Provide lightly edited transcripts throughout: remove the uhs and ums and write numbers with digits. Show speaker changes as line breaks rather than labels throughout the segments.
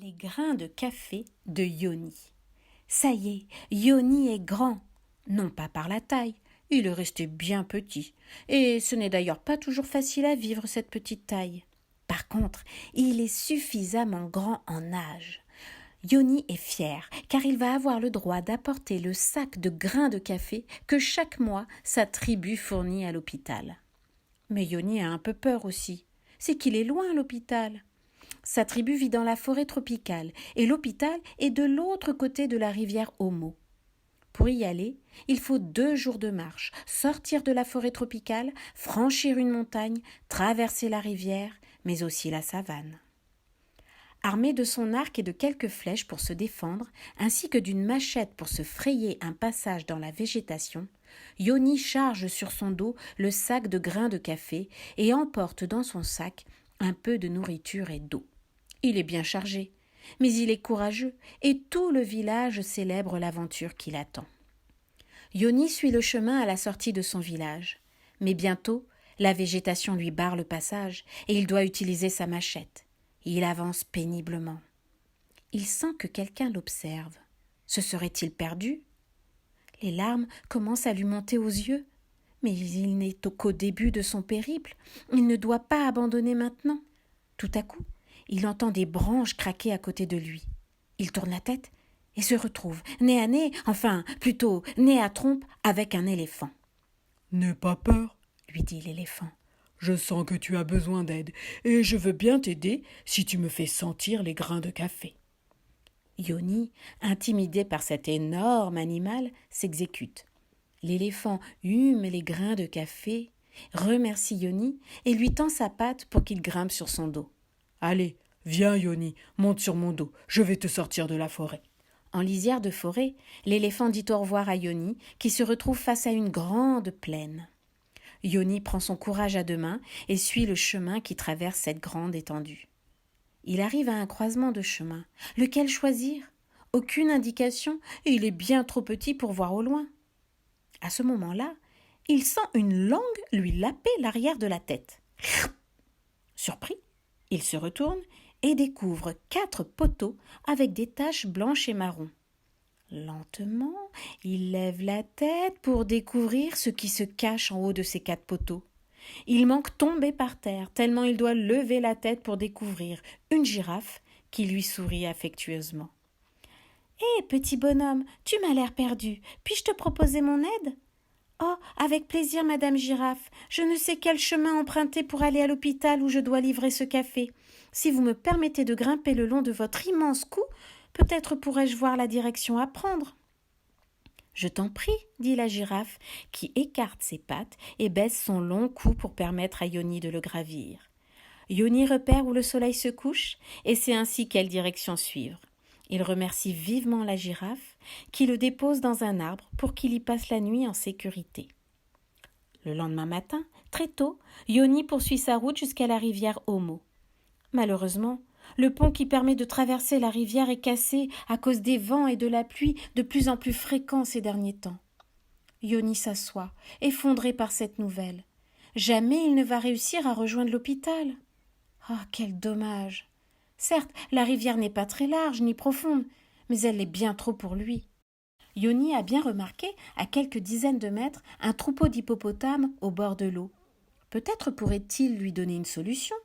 Les grains de café de Yoni. Ça y est, Yoni est grand. Non pas par la taille, il est resté bien petit. Et ce n'est d'ailleurs pas toujours facile à vivre cette petite taille. Par contre, il est suffisamment grand en âge. Yoni est fier, car il va avoir le droit d'apporter le sac de grains de café que chaque mois sa tribu fournit à l'hôpital. Mais Yoni a un peu peur aussi. C'est qu'il est loin, l'hôpital. Sa tribu vit dans la forêt tropicale et l'hôpital est de l'autre côté de la rivière Omo. Pour y aller, il faut 2 jours de marche, sortir de la forêt tropicale, franchir une montagne, traverser la rivière, mais aussi la savane. Armé de son arc et de quelques flèches pour se défendre, ainsi que d'une machette pour se frayer un passage dans la végétation, Yoni charge sur son dos le sac de grains de café et emporte dans son sac un peu de nourriture et d'eau. Il est bien chargé, mais il est courageux et tout le village célèbre l'aventure qui l'attend. Yoni suit le chemin à la sortie de son village, mais bientôt la végétation lui barre le passage et il doit utiliser sa machette. Il avance péniblement. Il sent que quelqu'un l'observe. Se serait-il perdu? Les larmes commencent à lui monter aux yeux. Mais il n'est qu'au début de son périple. Il ne doit pas abandonner maintenant. Tout à coup, il entend des branches craquer à côté de lui. Il tourne la tête et se retrouve nez à nez, enfin plutôt nez à trompe avec un éléphant.
« N'aie pas peur, »
lui dit l'éléphant.
« Je sens que tu as besoin d'aide et je veux bien t'aider si tu me fais sentir les grains de café. »
Yoni, intimidé par cet énorme animal, s'exécute. L'éléphant hume les grains de café, remercie Yoni et lui tend sa patte pour qu'il grimpe sur son dos.
« Allez, viens Yoni, monte sur mon dos, je vais te sortir de la forêt. »
En lisière de forêt, l'éléphant dit au revoir à Yoni, qui se retrouve face à une grande plaine. Yoni prend son courage à 2 mains et suit le chemin qui traverse cette grande étendue. Il arrive à un croisement de chemins. Lequel choisir? Aucune indication et il est bien trop petit pour voir au loin. À ce moment-là, il sent une langue lui laper l'arrière de la tête. Surpris, il se retourne et découvre 4 poteaux avec des taches blanches et marron. Lentement, il lève la tête pour découvrir ce qui se cache en haut de ces 4 poteaux. Il manque tomber par terre, tellement il doit lever la tête pour découvrir une girafe qui lui sourit affectueusement. « Hé, petit bonhomme, tu m'as l'air perdu. Puis-je te proposer mon aide ? » ?»« Oh, avec plaisir, madame Girafe. Je ne sais quel chemin emprunter pour aller à l'hôpital où je dois livrer ce café. Si vous me permettez de grimper le long de votre immense cou, peut-être pourrais-je voir la direction à prendre. »« Je t'en prie, dit la girafe, qui écarte ses pattes et baisse son long cou pour permettre à Yoni de le gravir. Yoni repère où le soleil se couche et sait ainsi quelle direction suivre. Il remercie vivement la girafe, qui le dépose dans un arbre pour qu'il y passe la nuit en sécurité. Le lendemain matin, très tôt, Yoni poursuit sa route jusqu'à la rivière Omo. Malheureusement, le pont qui permet de traverser la rivière est cassé à cause des vents et de la pluie de plus en plus fréquents ces derniers temps. Yoni s'assoit, effondré par cette nouvelle. Jamais il ne va réussir à rejoindre l'hôpital. Ah, quel dommage! Certes, la rivière n'est pas très large ni profonde, mais elle l'est bien trop pour lui. Yoni a bien remarqué, à quelques dizaines de mètres, un troupeau d'hippopotames au bord de l'eau. Peut-être pourrait-il lui donner une solution.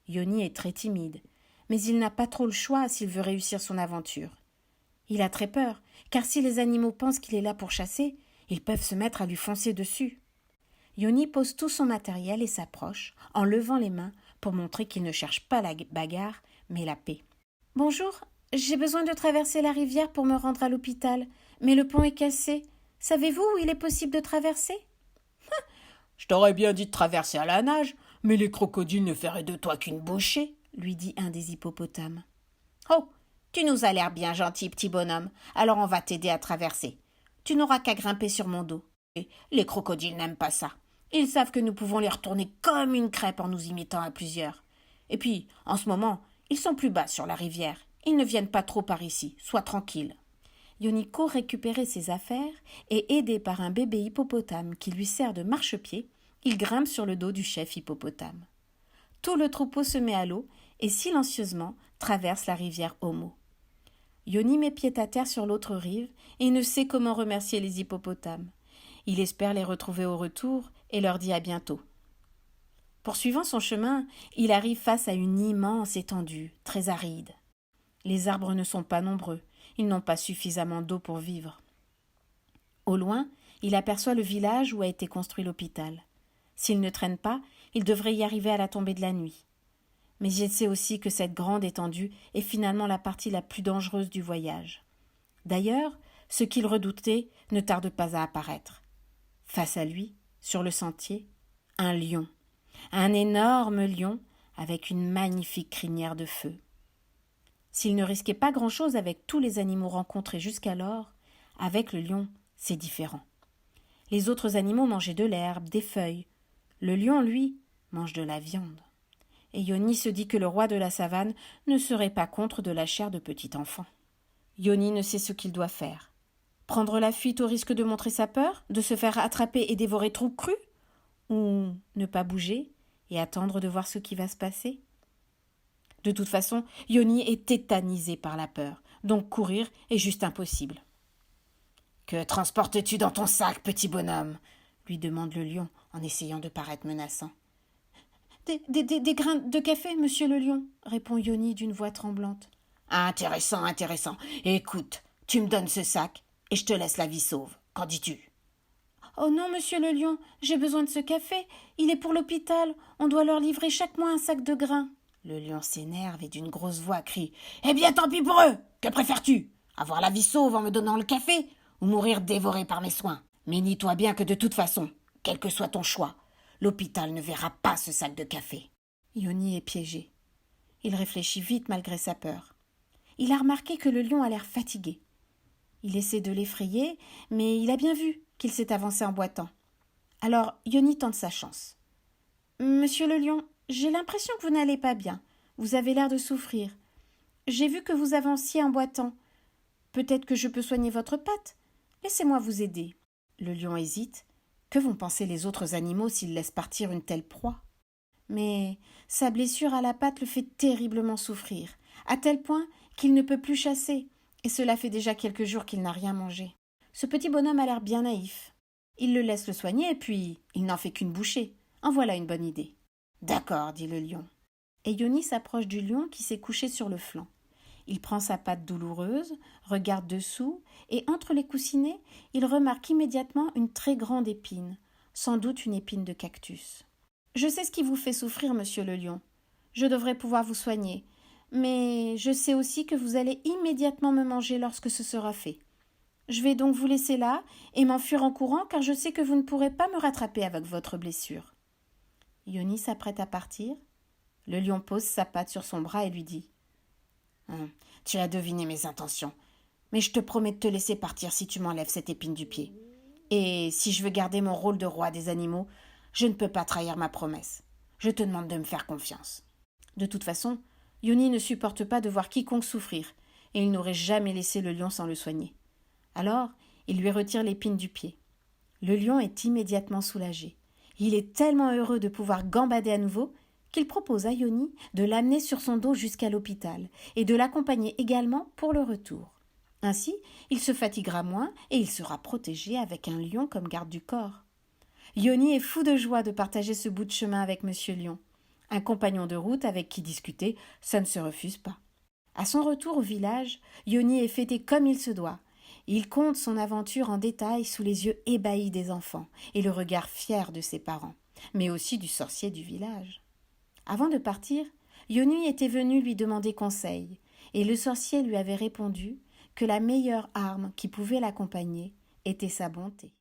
Yoni est très timide, mais il n'a pas trop le choix s'il veut réussir son aventure. Il a très peur, car si les animaux pensent qu'il est là pour chasser, ils peuvent se mettre à lui foncer dessus. Yoni pose tout son matériel et s'approche, en levant les mains pour montrer qu'il ne cherche pas la bagarre, mais la paix. « Bonjour, j'ai besoin de traverser la rivière pour me rendre à l'hôpital, mais le pont est cassé. Savez-vous où il est possible de traverser ?»«
Je t'aurais bien dit de traverser à la nage, mais les crocodiles ne feraient de toi qu'une bouchée, »
lui dit un des hippopotames.
« Oh, tu nous as l'air bien gentil, petit bonhomme, alors on va t'aider à traverser. Tu n'auras qu'à grimper sur mon dos. Les crocodiles n'aiment pas ça. Ils savent que nous pouvons les retourner comme une crêpe en nous imitant à plusieurs. Et puis, en ce moment, ils sont plus bas sur la rivière. Ils ne viennent pas trop par ici. Sois tranquille. »
Yoni court récupérer ses affaires et, aidé par un bébé hippopotame qui lui sert de marchepied, il grimpe sur le dos du chef hippopotame. Tout le troupeau se met à l'eau et silencieusement traverse la rivière Omo. Yoni met pied à terre sur l'autre rive et ne sait comment remercier les hippopotames. Il espère les retrouver au retour et leur dit à bientôt. Poursuivant son chemin, il arrive face à une immense étendue, très aride. Les arbres ne sont pas nombreux, ils n'ont pas suffisamment d'eau pour vivre. Au loin, il aperçoit le village où a été construit l'hôpital. S'il ne traîne pas, il devrait y arriver à la tombée de la nuit. Mais il sait aussi que cette grande étendue est finalement la partie la plus dangereuse du voyage. D'ailleurs, ce qu'il redoutait ne tarde pas à apparaître. Face à lui, sur le sentier, un lion. Un énorme lion avec une magnifique crinière de feu. S'il ne risquait pas grand-chose avec tous les animaux rencontrés jusqu'alors, avec le lion, c'est différent. Les autres animaux mangeaient de l'herbe, des feuilles. Le lion, lui, mange de la viande. Et Yoni se dit que le roi de la savane ne serait pas contre de la chair de petit enfant. Yoni ne sait ce qu'il doit faire. Prendre la fuite au risque de montrer sa peur, de se faire attraper et dévorer trop cru? Ou ne pas bouger et attendre de voir ce qui va se passer? De toute façon, Yoni est tétanisé par la peur, donc courir est juste impossible. « Que transportes-tu dans ton sac, petit bonhomme ?» lui demande le lion en essayant de paraître menaçant. Des grains de café, monsieur le lion, répond Yoni d'une voix tremblante. Intéressant, intéressant. Écoute, tu me donnes ce sac et je te laisse la vie sauve. Qu'en dis-tu? Oh non, monsieur le lion, j'ai besoin de ce café. Il est pour l'hôpital. On doit leur livrer chaque mois un sac de grains. Le lion s'énerve et d'une grosse voix crie. Eh bien, tant pis pour eux. Que préfères-tu? Avoir la vie sauve en me donnant le café ou mourir dévoré par mes soins? Mais dis-toi bien que de toute façon, quel que soit ton choix, l'hôpital ne verra pas ce sac de café. Yoni est piégé. Il réfléchit vite malgré sa peur. Il a remarqué que le lion a l'air fatigué. Il essaie de l'effrayer, mais il a bien vu qu'il s'est avancé en boitant. Alors Yoni tente sa chance. « Monsieur le lion, j'ai l'impression que vous n'allez pas bien. Vous avez l'air de souffrir. J'ai vu que vous avanciez en boitant. Peut-être que je peux soigner votre patte. Laissez-moi vous aider. » Le lion hésite. Que vont penser les autres animaux s'ils laissent partir une telle proie? Mais sa blessure à la patte le fait terriblement souffrir, à tel point qu'il ne peut plus chasser, et cela fait déjà quelques jours qu'il n'a rien mangé. Ce petit bonhomme a l'air bien naïf. Il le laisse le soigner, et puis il n'en fait qu'une bouchée. En voilà une bonne idée. D'accord, dit le lion. Et Yoni s'approche du lion qui s'est couché sur le flanc. Il prend sa patte douloureuse, regarde dessous, et entre les coussinets, il remarque immédiatement une très grande épine, sans doute une épine de cactus. « Je sais ce qui vous fait souffrir, monsieur le lion. Je devrais pouvoir vous soigner, mais je sais aussi que vous allez immédiatement me manger lorsque ce sera fait. Je vais donc vous laisser là et m'enfuir en courant, car je sais que vous ne pourrez pas me rattraper avec votre blessure. » Yoni s'apprête à partir. Le lion pose sa patte sur son bras et lui dit « Tu as deviné mes intentions, mais je te promets de te laisser partir si tu m'enlèves cette épine du pied. Et si je veux garder mon rôle de roi des animaux, je ne peux pas trahir ma promesse. Je te demande de me faire confiance. » De toute façon, Yoni ne supporte pas de voir quiconque souffrir, et il n'aurait jamais laissé le lion sans le soigner. Alors, il lui retire l'épine du pied. Le lion est immédiatement soulagé. Il est tellement heureux de pouvoir gambader à nouveau qu'il propose à Yoni de l'amener sur son dos jusqu'à l'hôpital et de l'accompagner également pour le retour. Ainsi, il se fatiguera moins et il sera protégé avec un lion comme garde du corps. Yoni est fou de joie de partager ce bout de chemin avec Monsieur Lion. Un compagnon de route avec qui discuter, ça ne se refuse pas. À son retour au village, Yoni est fêté comme il se doit. Il conte son aventure en détail sous les yeux ébahis des enfants et le regard fier de ses parents, mais aussi du sorcier du village. Avant de partir, Yoni était venu lui demander conseil, et le sorcier lui avait répondu que la meilleure arme qui pouvait l'accompagner était sa bonté.